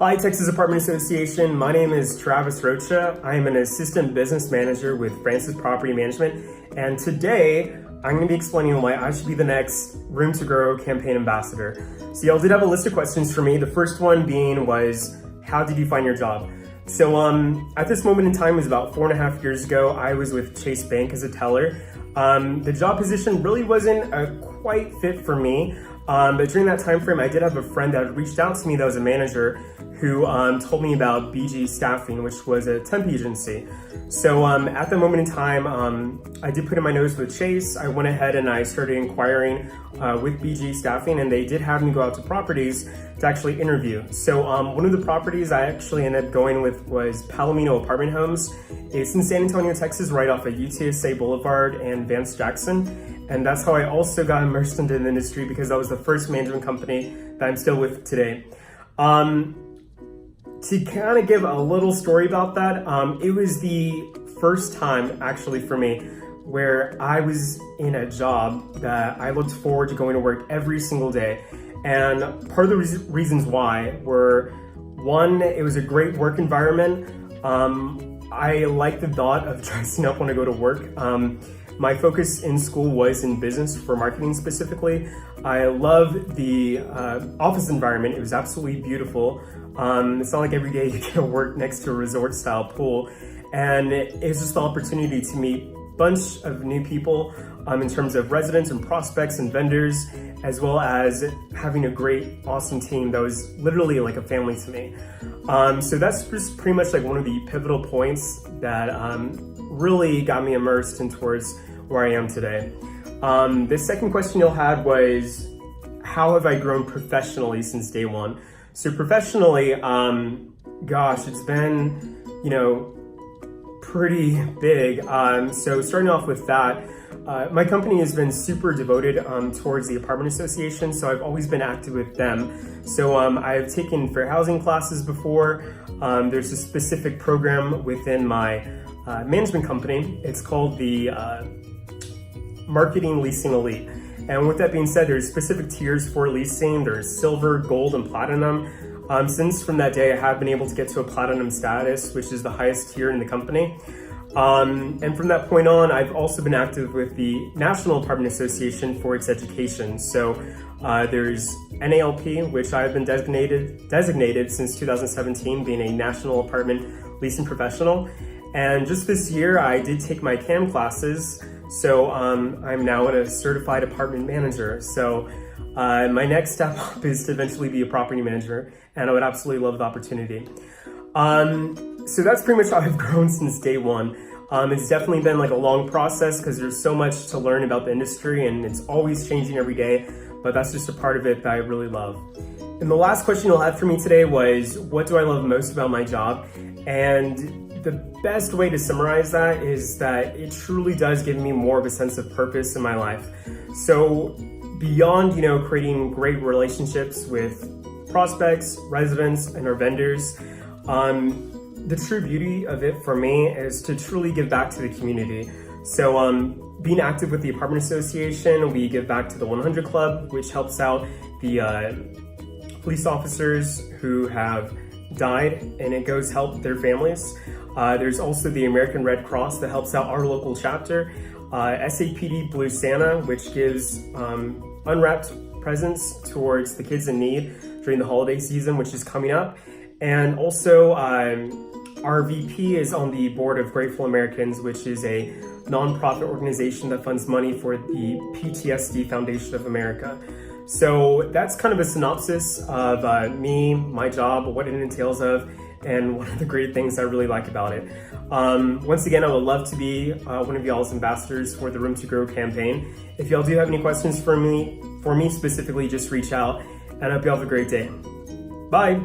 Hi, Texas Apartment Association. My name is Travis Rocha. I am an assistant business manager with Francis Property Management, and today I'm going to be explaining why I should be the next Room to Grow campaign ambassador. So y'all did have a list of questions for me. The first one was, how did you find your job? So at this moment in time, it was about 4.5 years ago, I was with Chase Bank as a teller. The job position really wasn't a quite fit for me. But during that time frame, I did have a friend that had reached out to me that was a manager who told me about BG Staffing, which was a temp agency. So at the moment in time, I did put in my nose with Chase. I went ahead and I started inquiring with BG Staffing, and they did have me go out to properties to actually interview. So one of the properties I actually ended up going with was Palomino Apartment Homes. It's in San Antonio, Texas, right off of UTSA Boulevard and Vance Jackson. And that's how I also got immersed into the industry, because that was the first management company that I'm still with today. To kind of give a little story about that, it was the first time actually for me where I was in a job that I looked forward to going to work every single day. And part of the reasons why were, one, it was a great work environment. I liked the thought of dressing up when I go to work. My focus in school was in business for marketing specifically. I love the office environment. It was absolutely beautiful. It's not like every day you get to work next to a resort style pool. And it was just the opportunity to meet a bunch of new people in terms of residents and prospects and vendors, as well as having a great, awesome team that was literally like a family to me. So that's just pretty much like one of the pivotal points that really got me immersed in towards where I am today. The second question you'll had was, how have I grown professionally since day one? So professionally, gosh, it's been, pretty big. So starting off with that, my company has been super devoted towards the Apartment Association, so I've always been active with them. So I've taken fair housing classes before. There's a specific program within my management company. It's called the Marketing Leasing Elite. And with that being said, there's specific tiers for leasing. There's silver, gold, and platinum. Since from that day, I have been able to get to a platinum status, which is the highest tier in the company. And from that point on, I've also been active with the National Apartment Association for its education. So there's NALP, which I've been designated since 2017, being a National Apartment Leasing Professional. And just this year, I did take my CAM classes. So I'm now a certified apartment manager. So my next step up is to eventually be a property manager, and I would absolutely love the opportunity. So that's pretty much how I've grown since day one. It's definitely been like a long process because there's so much to learn about the industry, and it's always changing every day, but that's just a part of it that I really love. And the last question you'll have for me today was, what do I love most about my job? And the best way to summarize that is that it truly does give me more of a sense of purpose in my life. So beyond, creating great relationships with prospects, residents, and our vendors, the true beauty of it for me is to truly give back to the community. So being active with the Apartment Association, we give back to the 100 Club, which helps out the police officers who have died, and it goes help their families. There's also the American Red Cross that helps out our local chapter. SAPD Blue Santa, which gives unwrapped presents towards the kids in need during the holiday season, which is coming up. And also our VP is on the board of Grateful Americans, which is a nonprofit organization that funds money for the PTSD Foundation of America. So that's kind of a synopsis of me, my job, what it entails of, and one of the great things I really like about it. Once again, I would love to be one of y'all's ambassadors for the Room to Grow campaign. If y'all do have any questions for me specifically, just reach out, and I hope y'all have a great day. Bye.